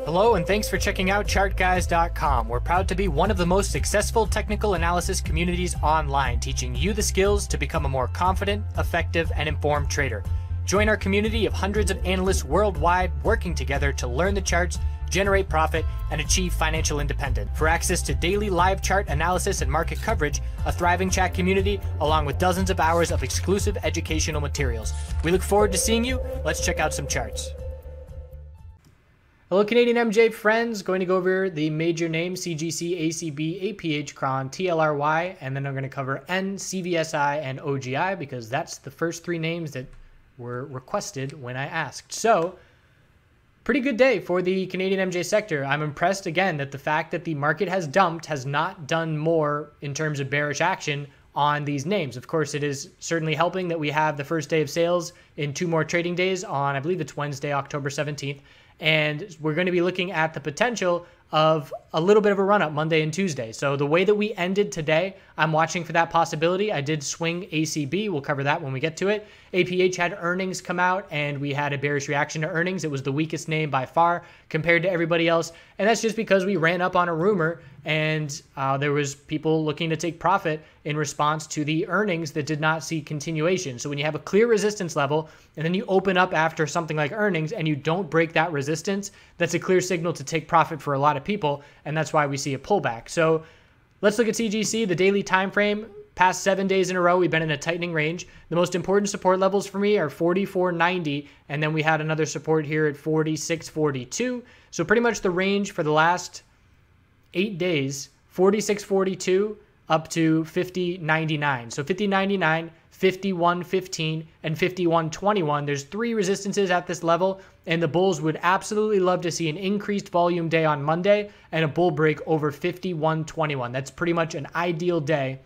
Hello and thanks for checking out ChartGuys.com. We're proud to be one of the most successful technical analysis communities online, teaching you the skills to become a more confident, effective, and informed trader. Join our community of hundreds of analysts worldwide working together to learn the charts, generate profit, and achieve financial independence. For access to daily live chart analysis and market coverage, a thriving chat community, along with dozens of hours of exclusive educational materials. We look forward to seeing you. Let's check out some charts. Hello Canadian MJ friends, going to go over the major names CGC, ACB, APH, CRON, TLRY, and then I'm going to cover N, CVSI, and OGI because that's the first three names that were requested when I asked. So, pretty good day for the Canadian MJ sector. I'm impressed again that the fact that the market has dumped has not done more in terms of bearish action on these names. Of course, it is certainly helping that we have the first day of sales in 2 more trading days on, I believe it's Wednesday, October 17th. And we're going to be looking at the potential of a little bit of a run-up Monday and Tuesday. So the way that we ended today, I'm watching for that possibility. I did swing ACB. We'll cover that when we get to it. APH had earnings come out, and we had a bearish reaction to earnings. It was the weakest name by far compared to everybody else. And that's just because we ran up on a rumor, and there was people looking to take profit in response to the earnings that did not see continuation. So when you have a clear resistance level, and then you open up after something like earnings, and you don't break that resistance, that's a clear signal to take profit for a lot of people, and that's why we see a pullback. So let's look at CGC, the daily time frame. Past 7 days in a row, we've been in a tightening range. The most important support levels for me are 44.90, and then we had another support here at 46.42. So pretty much the range for the last 8 days, 46.42 up to 50.99. So 50.99, 51.15, and 51.21. There's 3 resistances at this level, and the bulls would absolutely love to see an increased volume day on Monday and a bull break over 51.21. That's pretty much an ideal day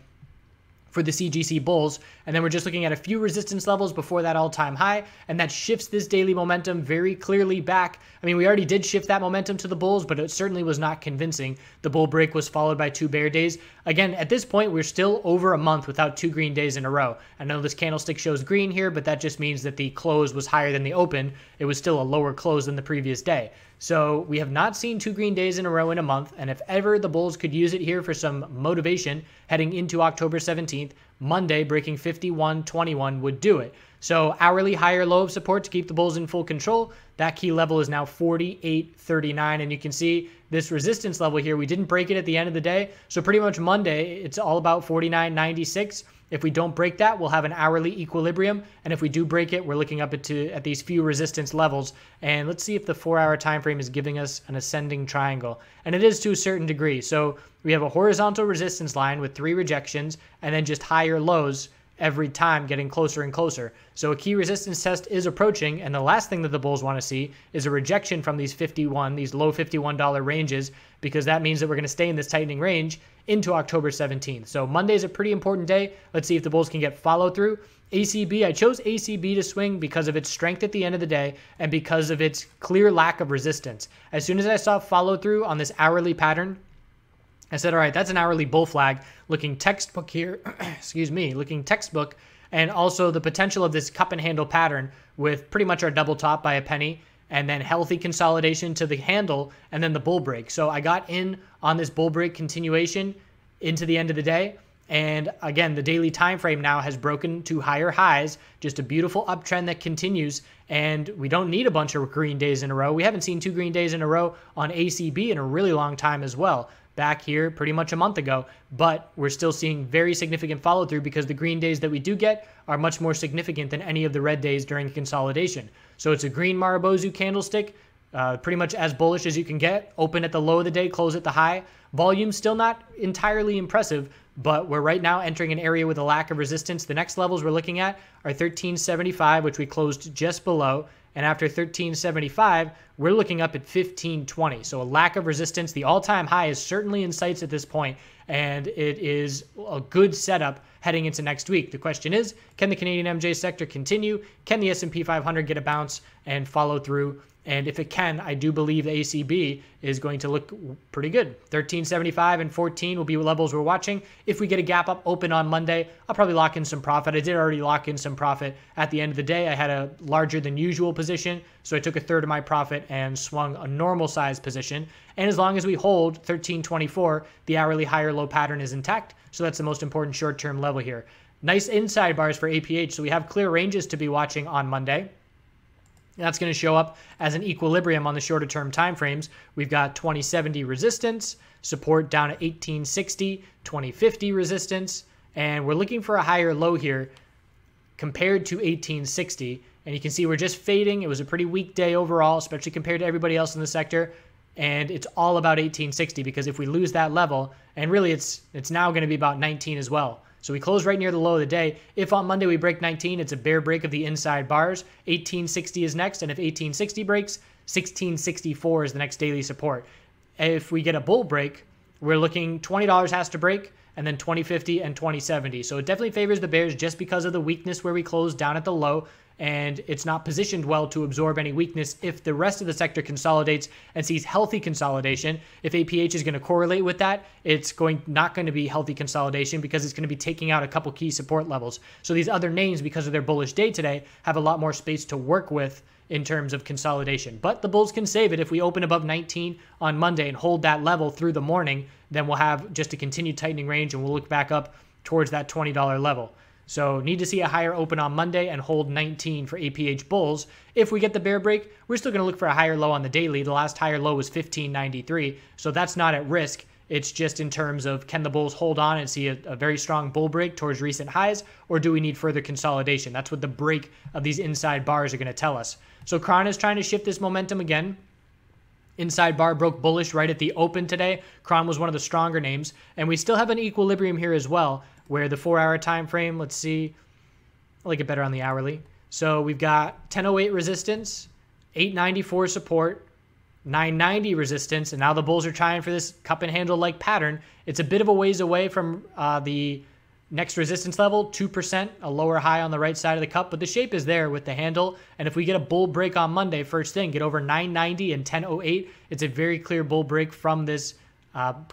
for the CGC bulls. And then we're just looking at a few resistance levels before that all-time high, and that shifts this daily momentum very clearly back. I mean, we already did shift that momentum to the bulls, but it certainly was not convincing. The bull break was followed by 2 bear days. Again, at this point, we're still over a month without 2 green days in a row. I know this candlestick shows green here, but that just means that the close was higher than the open. It was still a lower close than the previous day. So we have not seen 2 green days in a row in a month, and if ever the bulls could use it here for some motivation heading into October 17th, Monday breaking 51.21 would do it. So hourly higher low of support to keep the bulls in full control. That key level is now 48.39, and you can see this resistance level here. We didn't break it at the end of the day, so pretty much Monday, it's all about 49.96. If we don't break that, we'll have an hourly equilibrium, and if we do break it, we're looking up at these few resistance levels. And let's see if the 4-hour time frame is giving us an ascending triangle, and it is to a certain degree. So we have a horizontal resistance line with 3 rejections, and then just higher lows every time, getting closer and closer. So a key resistance test is approaching, and the last thing that the bulls want to see is a rejection from these low $51 ranges, because that means that we're going to stay in this tightening range into October 17th. So Monday is a pretty important day. Let's see if the bulls can get follow through. ACB, I chose ACB to swing because of its strength at the end of the day and because of its clear lack of resistance. As soon as I saw follow through on this hourly pattern, I said, all right, that's an hourly bull flag looking textbook here, excuse me, looking textbook, and also the potential of this cup and handle pattern with pretty much our double top by a penny, and then healthy consolidation to the handle, and then the bull break. So I got in on this bull break continuation into the end of the day. And again, the daily time frame now has broken to higher highs, just a beautiful uptrend that continues, and we don't need a bunch of green days in a row. We haven't seen 2 green days in a row on ACB in a really long time as well, back here pretty much a month ago, but we're still seeing very significant follow through because the green days that we do get are much more significant than any of the red days during consolidation. So it's a green Marubozu candlestick, pretty much as bullish as you can get, open at the low of the day, close at the high. Volume still not entirely impressive, but we're right now entering an area with a lack of resistance. The next levels we're looking at are 1375, which we closed just below. And after 1375, we're looking up at 1520. So a lack of resistance. The all-time high is certainly in sights at this point, and it is a good setup heading into next week. The question is, can the Canadian MJ sector continue? Can the S&P 500 get a bounce and follow through And if it can, I do believe the ACB is going to look pretty good. 13.75 and 14 will be levels we're watching. If we get a gap up open on Monday, I'll probably lock in some profit. I did already lock in some profit at the end of the day. I had a larger than usual position, so I took a third of my profit and swung a normal size position. And as long as we hold 13.24, the hourly higher low pattern is intact. So that's the most important short-term level here. Nice inside bars for APH. So we have clear ranges to be watching on Monday. That's going to show up as an equilibrium on the shorter term time frames. We've got 2070 resistance, support down at 1860, 2050 resistance, and we're looking for a higher low here compared to 1860. And you can see we're just fading. It was a pretty weak day overall, especially compared to everybody else in the sector. And it's all about 1860 because if we lose that level, and really it's now going to be about 19 as well. So we close right near the low of the day. If on Monday we break 19, it's a bear break of the inside bars. 1860 is next, and if 1860 breaks, 1664 is the next daily support. If we get a bull break, we're looking $20 has to break, and then 2050 and 2070. So it definitely favors the bears just because of the weakness where we close down at the low, and it's not positioned well to absorb any weakness if the rest of the sector consolidates and sees healthy consolidation. If APH is going to correlate with that, it's not going to be healthy consolidation because it's going to be taking out a couple key support levels. So these other names, because of their bullish day today, have a lot more space to work with in terms of consolidation. But the bulls can save it. If we open above 19 on Monday and hold that level through the morning, then we'll have just a continued tightening range and we'll look back up towards that $20 level. So need to see a higher open on Monday and hold 19 for APH bulls. If we get the bear break, we're still going to look for a higher low on the daily. The last higher low was 1593, so that's not at risk. It's just in terms of can the bulls hold on and see a very strong bull break towards recent highs, or do we need further consolidation? That's what the break of these inside bars are going to tell us. So CRON is trying to shift this momentum again. Inside bar broke bullish right at the open today. CRON was one of the stronger names, and we still have an equilibrium here as well, where the 4-hour time frame, let's see, I like it better on the hourly. So we've got 1008 resistance, 894 support, 990 resistance, and now the bulls are trying for this cup and handle like pattern. It's a bit of a ways away from the next resistance level, 2%, a lower high on the right side of the cup, but the shape is there with the handle. And if we get a bull break on Monday, first thing, get over 990 and 1008, it's a very clear bull break from this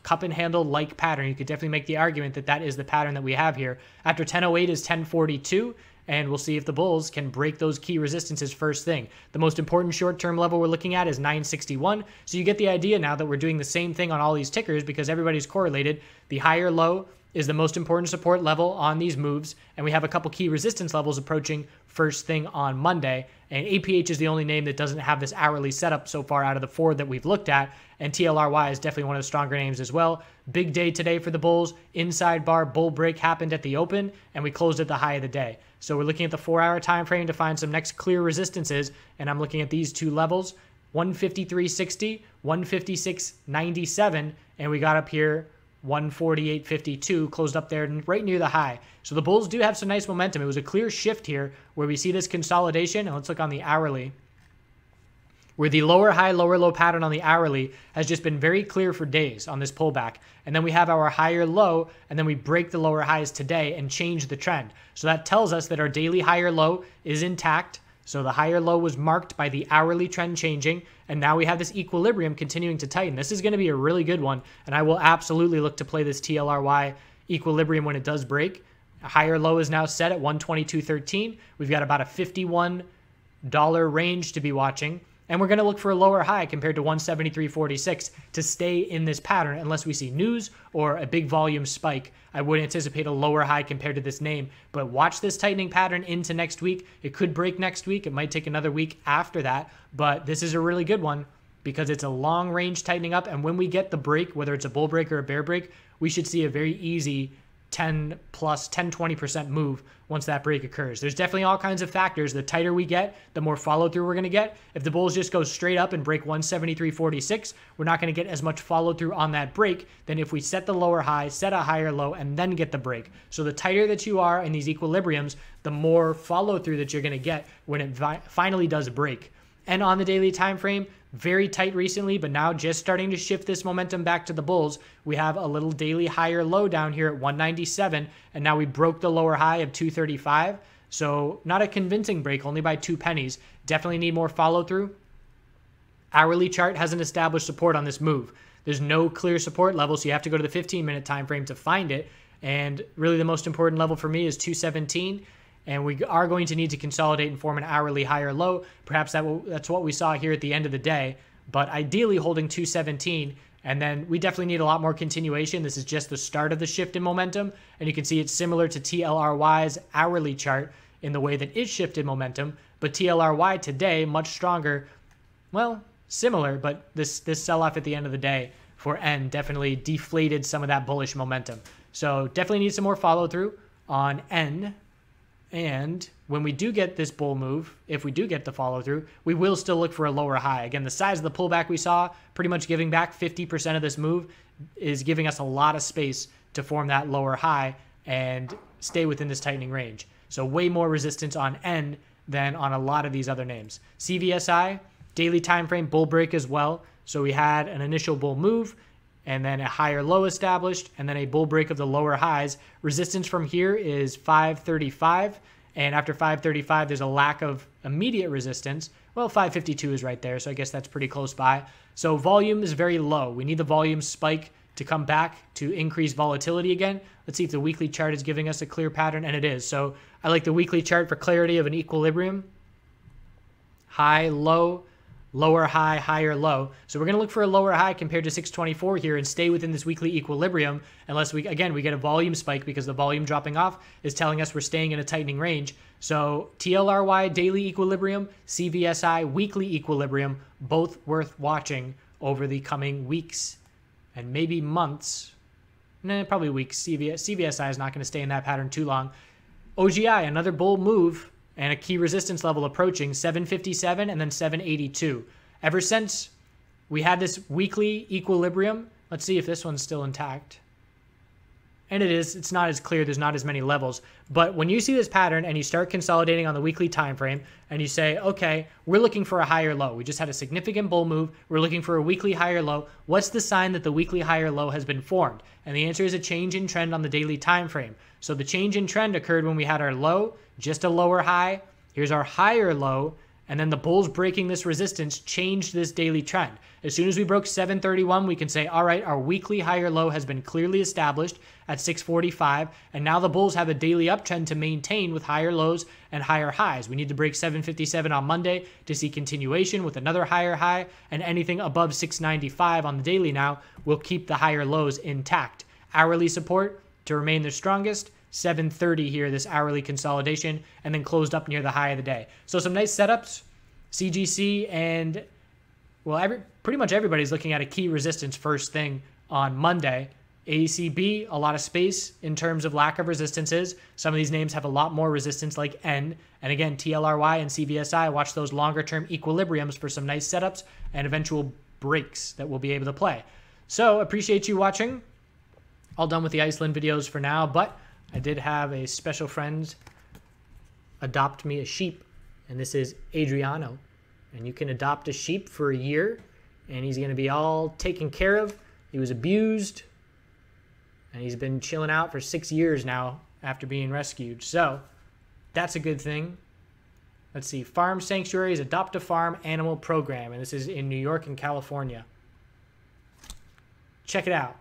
cup and handle like pattern. You could definitely make the argument that that is the pattern that we have here. After 1008 is 1042, and we'll see if the bulls can break those key resistances first thing. The most important short-term level we're looking at is 961. So you get the idea now that we're doing the same thing on all these tickers because everybody's correlated. The higher low is the most important support level on these moves, and we have a couple key resistance levels approaching first thing on Monday. And APH is the only name that doesn't have this hourly setup so far out of the 4 that we've looked at, and TLRY is definitely one of the stronger names as well. Big day today for the bulls. Inside bar bull break happened at the open, and we closed at the high of the day. So we're looking at the 4-hour time frame to find some next clear resistances, and I'm looking at these two levels, 153.60, 156.97, and we got up here 148.52, closed up there right near the high. So the bulls do have some nice momentum. It was a clear shift here where we see this consolidation, and let's look on the hourly, where the lower high, lower low pattern on the hourly has just been very clear for days on this pullback. And then we have our higher low, and then we break the lower highs today and change the trend. So that tells us that our daily higher low is intact. So the higher low was marked by the hourly trend changing, and now we have this equilibrium continuing to tighten. This is going to be a really good one, and I will absolutely look to play this TLRY equilibrium when it does break. A higher low is now set at 122.13. We've got about a $51 range to be watching, and we're going to look for a lower high compared to 173.46 to stay in this pattern unless we see news or a big volume spike. I would anticipate a lower high compared to this name, but watch this tightening pattern into next week. It could break next week. It might take another week after that, but this is a really good one because it's a long range tightening up, and when we get the break, whether it's a bull break or a bear break, we should see a very easy 10-20% move once that break occurs. There's definitely all kinds of factors. The tighter we get, the more follow through we're going to get. If the bulls just go straight up and break 173.46, we're not going to get as much follow through on that break than if we set the lower high, set a higher low, and then get the break. So the tighter that you are in these equilibriums, the more follow through that you're going to get when it finally does break. And on the daily time frame, very tight recently, but now just starting to shift this momentum back to the bulls. We have a little daily higher low down here at 197, and now we broke the lower high of 235. So not a convincing break, only by 2 pennies. Definitely need more follow through. Hourly chart hasn't established support on this move. There's no clear support level, so you have to go to the 15-minute time frame to find it. And really the most important level for me is 217. And we are going to need to consolidate and form an hourly high or low. Perhaps that's what we saw here at the end of the day. But ideally holding 217. And then we definitely need a lot more continuation. This is just the start of the shift in momentum. And you can see it's similar to TLRY's hourly chart in the way that it shifted momentum. But TLRY today, much stronger. Well, similar, but this sell-off at the end of the day for N definitely deflated some of that bullish momentum. So definitely need some more follow-through on N. And when we do get this bull move, if we do get the follow through, we will still look for a lower high. Again, the size of the pullback we saw, pretty much giving back 50% of this move, is giving us a lot of space to form that lower high and stay within this tightening range. So way more resistance on N than on a lot of these other names. CVSI, daily time frame bull break as well. So we had an initial bull move, and then a higher low established, and then a bull break of the lower highs. Resistance from here is 535, and after 535, there's a lack of immediate resistance. Well, 552 is right there, so I guess that's pretty close by. So volume is very low. We need the volume spike to come back to increase volatility again. Let's see if the weekly chart is giving us a clear pattern, and it is. So I like the weekly chart for clarity of an equilibrium. High, low, lower high, higher low. So we're going to look for a lower high compared to 624 here and stay within this weekly equilibrium unless we get a volume spike, because the volume dropping off is telling us we're staying in a tightening range. So TLRY daily equilibrium, CVSI weekly equilibrium, both worth watching over the coming weeks and maybe months. Probably weeks. CVSI is not going to stay in that pattern too long. OGI, another bull move, and a key resistance level approaching 757 and then 782. Ever since we had this weekly equilibrium, let's see if this one's still intact. And it is. It's not as clear. There's not as many levels. But when you see this pattern and you start consolidating on the weekly time frame and you say, okay, we're looking for a higher low. We just had a significant bull move. We're looking for a weekly higher low. What's the sign that the weekly higher low has been formed? And the answer is a change in trend on the daily time frame. So the change in trend occurred when we had our low, just a lower high. Here's our higher low. And then the bulls breaking this resistance changed this daily trend. As soon as we broke 731, we can say, all right, our weekly higher low has been clearly established at 645. And now the bulls have a daily uptrend to maintain with higher lows and higher highs. We need to break 757 on Monday to see continuation with another higher high. And anything above 695 on the daily now will keep the higher lows intact. Hourly support to remain the strongest. 730 here, this hourly consolidation, and then closed up near the high of the day. So some nice setups. CGC and, well, pretty much everybody's looking at a key resistance first thing on Monday. ACB, a lot of space in terms of lack of resistances. Some of these names have a lot more resistance like N. And again, TLRY and CVSI, watch those longer term equilibriums for some nice setups and eventual breaks that we'll be able to play. So appreciate you watching. All done with the Iceland videos for now, but I did have a special friend adopt me a sheep, and this is Adriano. And you can adopt a sheep for a year, and he's going to be all taken care of. He was abused, and he's been chilling out for 6 years now after being rescued. So that's a good thing. Let's see. Farm Sanctuaries Adopt a Farm Animal Program, and this is in New York and California. Check it out.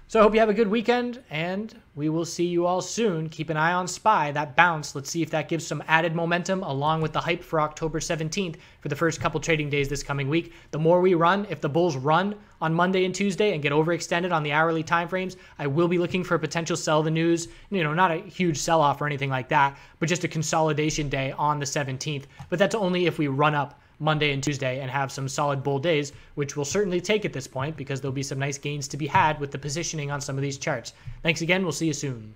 So I hope you have a good weekend, and we will see you all soon. Keep an eye on SPY, that bounce. Let's see if that gives some added momentum along with the hype for October 17th for the first couple trading days this coming week. The more we run, if the bulls run on Monday and Tuesday and get overextended on the hourly timeframes, I will be looking for a potential sell the news. You know, not a huge sell-off or anything like that, but just a consolidation day on the 17th. But that's only if we run up Monday and Tuesday and have some solid bull days, which we'll certainly take at this point because there'll be some nice gains to be had with the positioning on some of these charts. Thanks again. We'll see you soon.